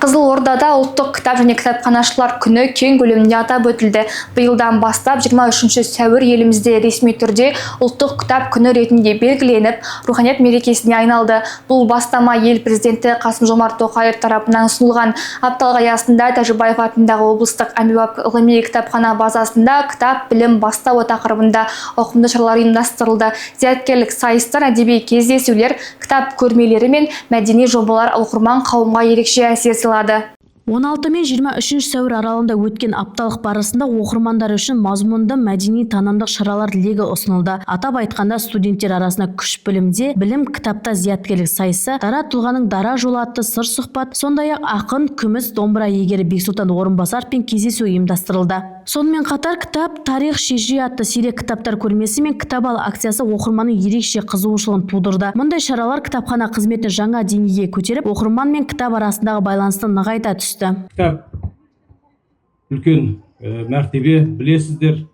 Қызылордада ұлттық кітап және кітапханашылар күні кең көлемде атап өтілді. Биылдан бастап 23 сәуір елімізде ресми түрде ұлттық кітап күні ретінде белгіленіп, руханият мерекесіне айналды. Бұл бастама ел президенті Қасым-Жомарт Тоқаев тарапынан ұсынылған. Апталық аясында Тәжібаев атындағы облыстық әмбебап ғылыми кітапхана базасында кітап білім бастауы тақырыбында ауқымды шаралар ұйымдастырылды. Зияткерлік сайыстар, әдеби кездесулер, кітап көрмелері мен мәдени жобалар оқырман қауымға ерекше әсер сыйлады. 16 мен 23 сәуір аралығында өткен апталық барысында оқырмандар үшін мазмұнды мәдени танымдық шаралар легі ұсынылды. Атап айтқанда, студенттер арасында күш білімде, білім кітапта зияткерлік сайысы, дара тұлғаның дара жолы атты сыр сұхбат, сондай-ақ ақын, күміс домбыра иегері Бексұлтан Орынбасаровпен кездесу ұйымдастырылды. Сонымен қатар кітап тарих шежіре атты сирек кітаптар көрмесі мен кітап ал акциясы оқырманның ерекше қызығушылығын тудырды. Мұндай шаралар кітапхана қызметін жаңа деңгейге көтеріп, оқырман мен кітап арасындағы байланысты нығайта түсті. Кітап үлкен мәртебе, білесіздер,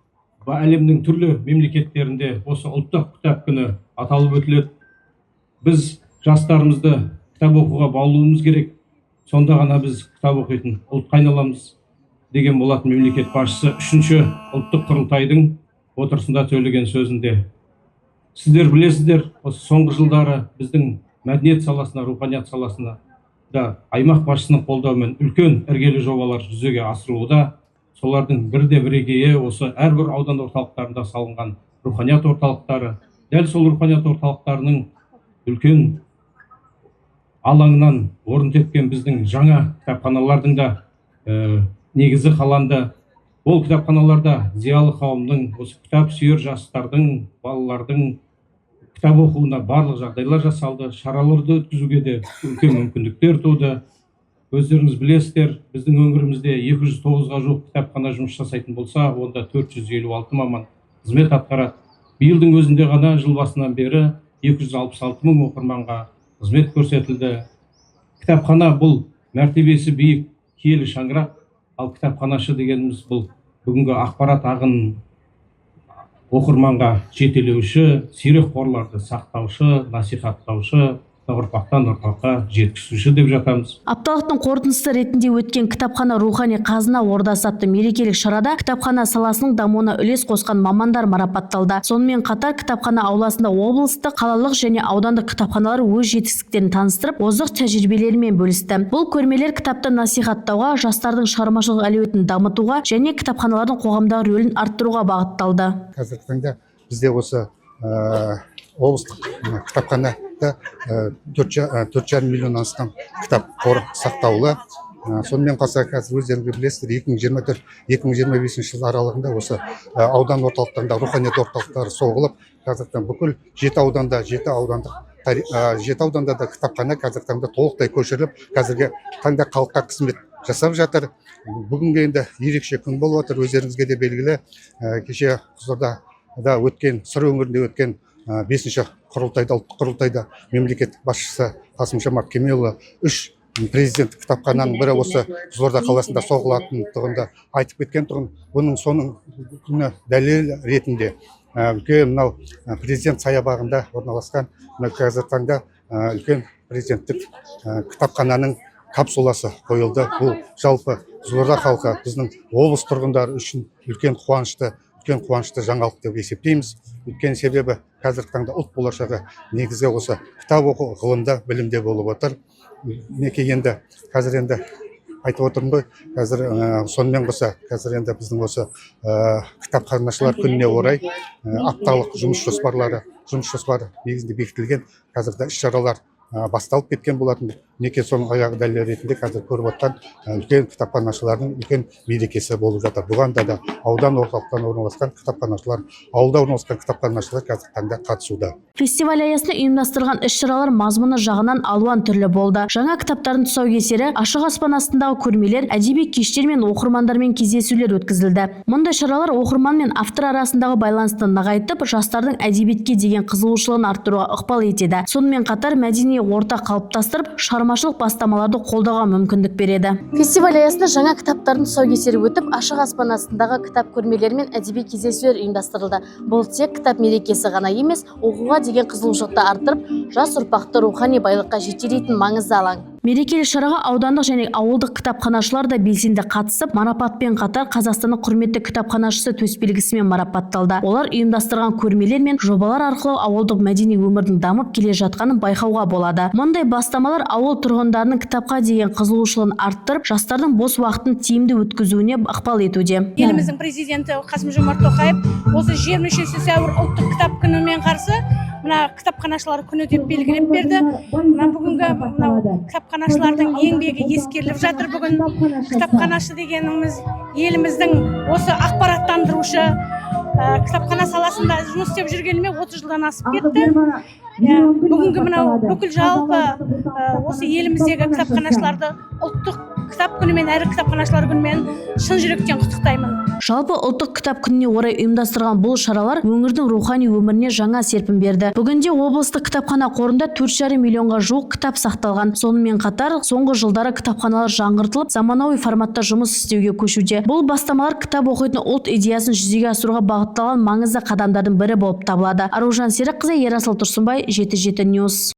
әлемнің түрлі мемлекеттерінде осы ұлттық кітап күні аталып өтіледі. Біз жастарымызды кітап оқуға баулуымыз керек. Сонда ғана біз кітап оқитын ұлтқа айналамыз деген болатын мемлекет басшысы 3-ші ұлттық құрылтайдың отырысында сөйлеген сөзінде. Сіздер білесіздер, осы соңғы жылдары біздің мәдениет саласына, руханият саласына да аймақ басшысының қолдауымен үлкен іргелі жобалар жүзеге асырылуда. Солардың бірегейі осы әрбір аудан орталықтарында салынған руханият орталықтары. Дәл сол руханият орталықтарының үлкен алаңынан орын тепкен біздің жаңа кітапханалардың да негізі қаланды. Ол кітапханаларда зиялы қауымның, осы кітап сүйер жастардың, балалардың кітап оқуына барлық жағдайлар жасалды. Шараларды өткізуге де үлкен мүмкіндіктер туды. Өздеріңіз білесіздер, біздің өңірімізде 209-ға жуық кітапхана жұмыс жасайтын болса, онда 456 маман қызмет атқарады. Биылдың өзінде ғана жыл басынан бері 266 мың оқырманға қызмет көрсетілді. Кітапхана бұл мәртебесі биік киелі шаңырақ, ал кітапханашы дегеніміз бұл бүгінгі ақпарат ағынын оқырманға жетелеуші, сирек қорларды сақтаушы, насихаттаушы, ұрпақтан ұрпаққа жеткізуші деп жатамыз. Апталықтың қорытындысы ретінде өткен кітапхана рухани қазына ордасы атты мерекелік шарада кітапхана саласының дамуына үлес қосқан мамандар марапатталды. Сонымен қатар кітапхана ауласында облыстық, қалалық және аудандық кітапханалар өз жетістіктерін таныстырып, озық тәжірибелерімен бөлісті. Бұл көрмелер кітапты насихаттауға, жастардың шығармашылық әлеуетін дамытуға және кітапханалардың қоғамдағы рөлін арттыруға бағытталды. Қазіргі таңда бізде осы облыстық кітапхана 4,5 миллионнан астам кітап қоры сақтаулы. Сонымен қоса қазір өздеріңіз білесіздер, 2024-2025 жыл аралығында осы аудан орталықтарында руханият орталықтары соғылып, қазіргі бүкіл 7 ауданда да кітапхана қазіргі таңда толықтай көшіріліп, қазіргі таңда халыққа қызмет жасап жатыр. Бүгінгі енді ерекше күн болып отыр, өздеріңізге де белгілі. Кеше Қызылордада өткен, Сыр өңірінде өткен 5-ші құрылтайда мемлекет басшысы Қасым-Жомарт Кемелұлы 3 президент кітапхананың бірі осы Қызылорда қаласында соғылатындығында айтып кеткен тұғын. Бұның соның күні дәлел ретінде үлкен мынау президент саябағында орналасқан қазіргі таңда үлкен президенттік кітапхананың капсуласы қойылды. Бұл жалпы Қызылорда халқы, біздің облыс тұрғындары үшін үлкен қуанышты жаңалық деп есептейміз. Өткен себебі қазіргі таңда ұлт болашағы негізгі осы кітап оқу, ғылымда, білімде болып отыр. Неке енді қазір енді айтып отырмын ғой, қазір сонымен қоса қазір енді біздің осы кітапханашылар күніне орай апталық жұмыс жоспары негізінде бекітілген қазіргі іс-шаралар басталып кеткен болатын. Неке соның аяғы дәлел ретінде қазір көріп отқан үлкен кітапханашылардың үлкен мерекесі болып жатыр. Бұған да аудан орталықтан орналасқан кітапханашылар, ауылда орналасқан кітапханашылар қазіргі таңда қатысуда. Фестиваль аясында ұйымдастырылған іс-шаралар мазмұны жағынан алуан түрлі болды. Жаңа кітаптардың тұсаукесері, ашық аспан астындағы көрмелер, әдеби кештер мен оқырмандармен кездесулер өткізілді. Мұндай шаралар оқырман мен автор арасындағы байланысты нығайтып, жастардың әдебиетке деген қызығушылығын арттыруға ықпал етеді. Сонымен қатар мәдени орта қалыптастырып, шығармашылық бастамаларды қолдауға мүмкіндік береді. Фестиваль аясында жаңа кітаптардың тұсаукесері өтіп, ашық аспан астындағы кітап көрмелері мен әдеби кездесулер ұйымдастырылды. Бұл тек кітап мерекесі ғана емес, оқуға деген қызығушылықты арттырып, жас ұрпақты рухани байлыққа жетелейтін маңызды алаң. Мерекелік шараға аудандық және ауылдық кітапханашылар да белсенді қатысып, марапатпен қатар Қазақстанның құрметті кітапханашысы төсбелгісімен марапатталды. Олар ұйымдастырған көрмелер мен жобалар арқылы ауылдық мәдени өмірдің дамып келе жатқанын байқауға болады. Мұндай бастамалар ауыл тұрғындарының кітапқа деген қызығушылығын арттырып, жастардың бос уақытын тиімді өткізуіне ықпал етуде. Еліміздің президенті Қасым-Жомарт Тоқаев осы 23 сәуір ұлттық кітап күнімен қарсы мына кітапханашылар күні деп белгілеп берді. Мына бүгінгі кітапханашылардың еңбегі ескеріліп жатыр. Бүгін кітапханашы дегеніміз еліміздің осы ақпараттандырушы кітапхана саласында жұмыс істеп жүргеніме 30 жылдан асып кетті. Бүгінгі мынау бүкіл жалпы осы еліміздегі кітапханашыларды ұлттық кітап күнімен әрі кітапханашылар күнімен шын жүректен құттықтаймын. Жалпы ұлттық кітап күніне орай ұйымдастырған бұл шаралар өңірдің рухани өміріне жаңа серпін берді. Бүгінде облыстық кітапхана қорында 4,5 миллионға жуық кітап сақталған. Сонымен қатар, соңғы жылдары кітапханалар жаңғыртылып, заманауи форматта жұмыс істеуге көшуде. Бұл бастамалар кітап оқитын ұлт идеясын жүзеге асыруға бағытталған маңызды қадамдардың бірі болып табылады. Аружан Серікқызы, Ерасыл Тұрсынбай, 7/7 News.